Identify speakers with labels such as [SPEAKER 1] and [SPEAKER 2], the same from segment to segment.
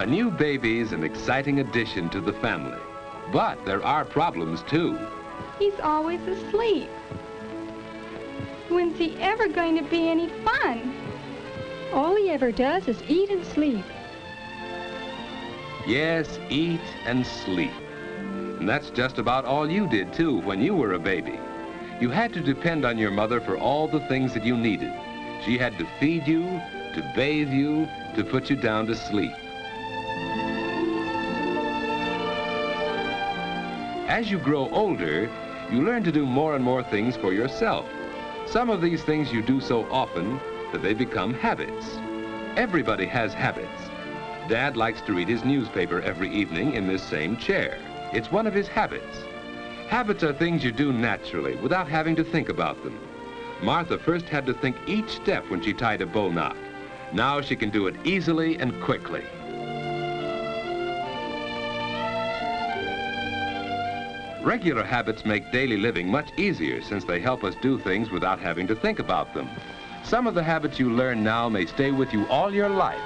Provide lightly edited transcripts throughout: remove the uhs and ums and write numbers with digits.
[SPEAKER 1] A new baby is an exciting addition to the family, but there are problems too.
[SPEAKER 2] He's always asleep. When's he ever going to be any fun?
[SPEAKER 3] All he ever does is eat and sleep.
[SPEAKER 1] Yes, eat and sleep. And that's just about all you did too when you were a baby. You had to depend on your mother for all the things that you needed. She had to feed you, to bathe you, to put you down to sleep. As you grow older, you learn to do more and more things for yourself. Some of these things you do so often that they become habits. Everybody has habits. Dad likes to read his newspaper every evening in this same chair. It's one of his habits. Habits are things you do naturally without having to think about them. Martha first had to think each step when she tied a bow knot. Now she can do it easily and quickly. Regular habits make daily living much easier since they help us do things without having to think about them. Some of the habits you learn now may stay with you all your life.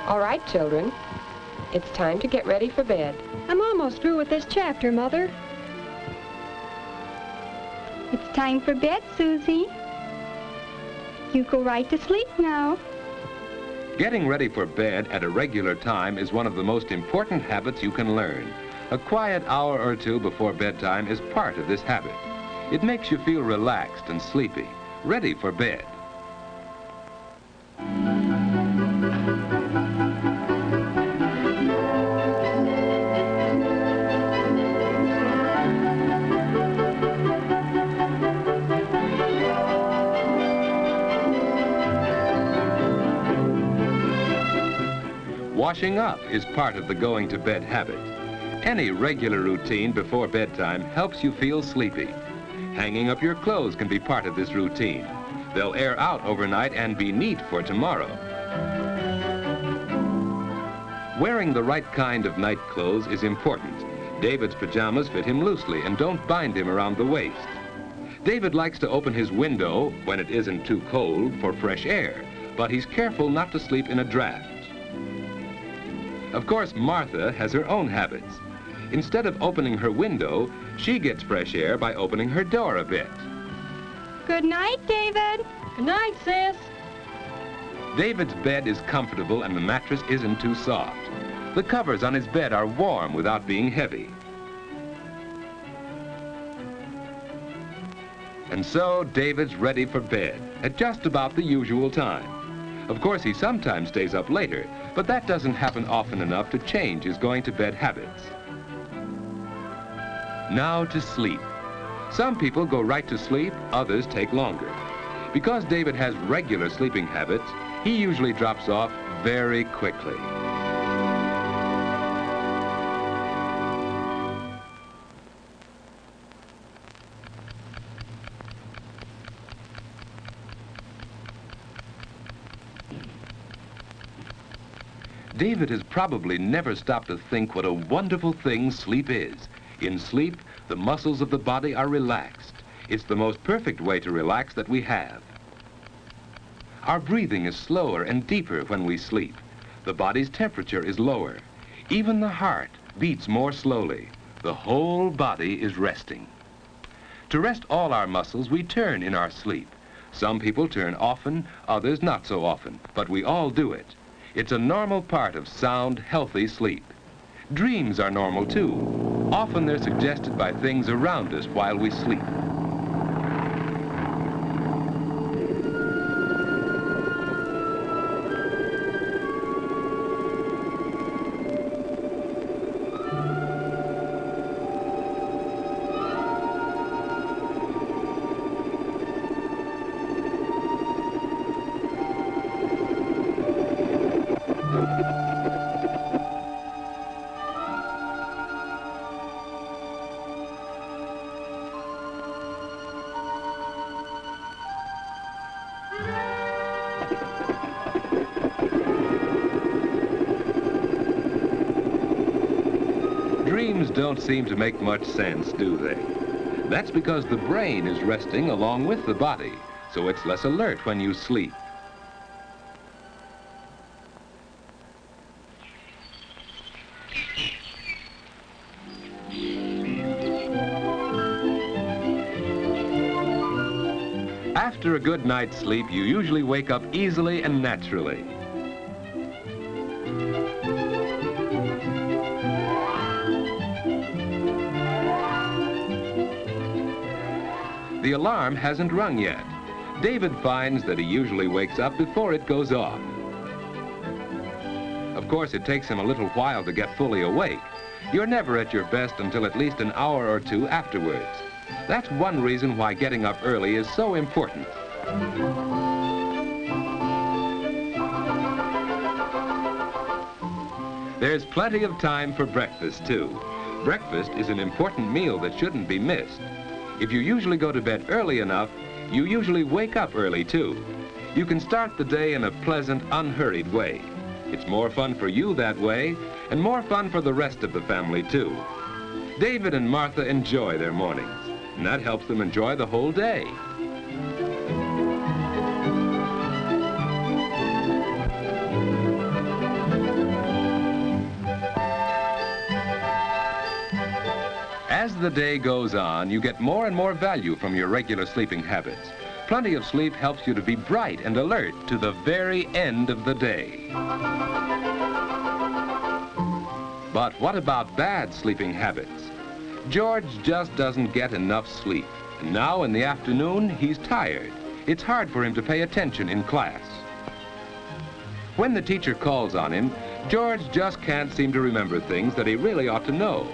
[SPEAKER 4] All right, children. It's time to get ready for bed.
[SPEAKER 3] I'm almost through with this chapter, Mother.
[SPEAKER 2] It's time for bed, Susie. You go right to sleep now.
[SPEAKER 1] Getting ready for bed at a regular time is one of the most important habits you can learn. A quiet hour or two before bedtime is part of this habit. It makes you feel relaxed and sleepy, ready for bed. Washing up is part of the going to bed habit. Any regular routine before bedtime helps you feel sleepy. Hanging up your clothes can be part of this routine. They'll air out overnight and be neat for tomorrow. Wearing the right kind of night clothes is important. David's pajamas fit him loosely and don't bind him around the waist. David likes to open his window when it isn't too cold for fresh air, but he's careful not to sleep in a draft. Of course, Martha has her own habits. Instead of opening her window, she gets fresh air by opening her door a bit.
[SPEAKER 2] Good night, David.
[SPEAKER 3] Good night, sis.
[SPEAKER 1] David's bed is comfortable and the mattress isn't too soft. The covers on his bed are warm without being heavy. And so David's ready for bed at just about the usual time. Of course, he sometimes stays up later, but that doesn't happen often enough to change his going to bed habits. Now to sleep. Some people go right to sleep, others take longer. Because David has regular sleeping habits, he usually drops off very quickly. David has probably never stopped to think what a wonderful thing sleep is. In sleep, the muscles of the body are relaxed. It's the most perfect way to relax that we have. Our breathing is slower and deeper when we sleep. The body's temperature is lower. Even the heart beats more slowly. The whole body is resting. To rest all our muscles, we turn in our sleep. Some people turn often, others not so often, but we all do it. It's a normal part of sound, healthy sleep. Dreams are normal too. Often they're suggested by things around us while we sleep. Dreams don't seem to make much sense, do they? That's because the brain is resting along with the body, so it's less alert when you sleep. After a good night's sleep, you usually wake up easily and naturally. The alarm hasn't rung yet. David finds that he usually wakes up before it goes off. Of course, it takes him a little while to get fully awake. You're never at your best until at least an hour or two afterwards. That's one reason why getting up early is so important. There's plenty of time for breakfast, too. Breakfast is an important meal that shouldn't be missed. If you usually go to bed early enough, you usually wake up early, too. You can start the day in a pleasant, unhurried way. It's more fun for you that way, and more fun for the rest of the family, too. David and Martha enjoy their mornings, and that helps them enjoy the whole day. As the day goes on, you get more and more value from your regular sleeping habits. Plenty of sleep helps you to be bright and alert to the very end of the day. But what about bad sleeping habits? George just doesn't get enough sleep. And now in the afternoon, he's tired. It's hard for him to pay attention in class. When the teacher calls on him, George just can't seem to remember things that he really ought to know.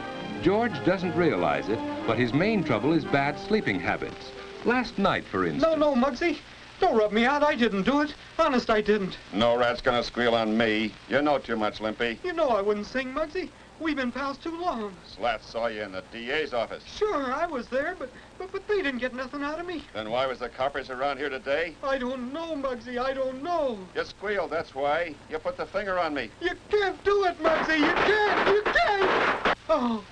[SPEAKER 1] George doesn't realize it, but his main trouble is bad sleeping habits. Last night, for instance...
[SPEAKER 5] No, Muggsy. Don't rub me out. I didn't do it. Honest, I didn't.
[SPEAKER 6] No rat's gonna squeal on me. You know too much, Limpy.
[SPEAKER 5] You know I wouldn't sing, Muggsy. We've been pals too long.
[SPEAKER 6] Slat saw you in the DA's office.
[SPEAKER 5] Sure, I was there, but they didn't get nothing out of me.
[SPEAKER 6] Then why was the coppers around here today?
[SPEAKER 5] I don't know, Muggsy. I don't know.
[SPEAKER 6] You squealed, that's why. You put the finger on me.
[SPEAKER 5] You can't do it, Muggsy. You can't. You can't. Oh.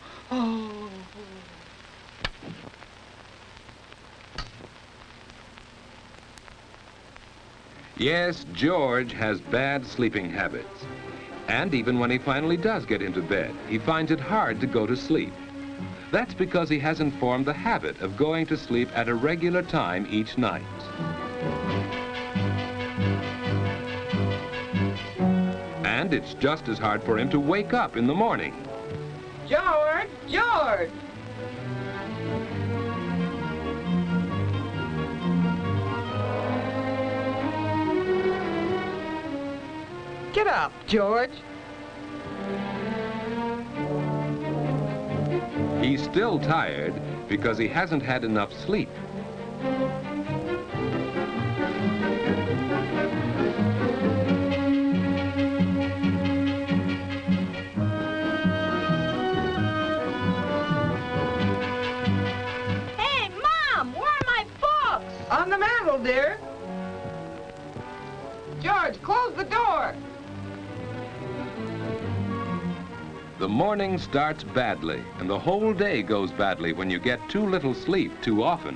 [SPEAKER 1] Yes, George has bad sleeping habits. And even when he finally does get into bed, he finds it hard to go to sleep. That's because he hasn't formed the habit of going to sleep at a regular time each night. And it's just as hard for him to wake up in the morning.
[SPEAKER 4] George! George! Get up, George.
[SPEAKER 1] He's still tired because he hasn't had enough sleep.
[SPEAKER 3] Hey, Mom, where are my books?
[SPEAKER 4] On the mantel, dear. George, close the door.
[SPEAKER 1] The morning starts badly, and the whole day goes badly when you get too little sleep too often.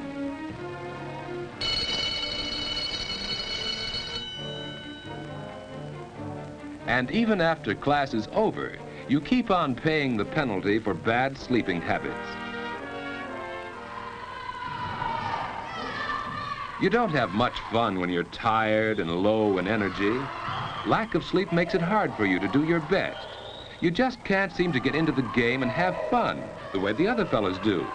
[SPEAKER 1] And even after class is over, you keep on paying the penalty for bad sleeping habits. You don't have much fun when you're tired and low in energy. Lack of sleep makes it hard for you to do your best. You just can't seem to get into the game and have fun the way the other fellas do.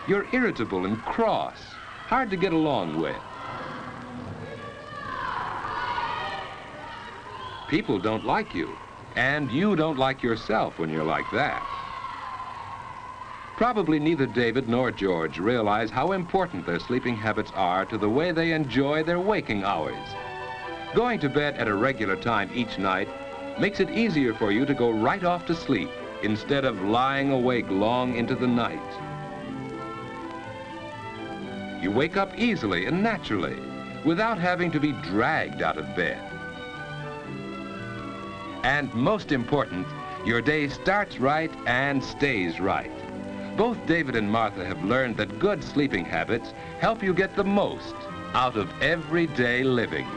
[SPEAKER 1] You're irritable and cross, hard to get along with. People don't like you, and you don't like yourself when you're like that. Probably neither David nor George realize how important their sleeping habits are to the way they enjoy their waking hours. Going to bed at a regular time each night makes it easier for you to go right off to sleep instead of lying awake long into the night. You wake up easily and naturally without having to be dragged out of bed. And most important, your day starts right and stays right. Both David and Martha have learned that good sleeping habits help you get the most out of everyday living.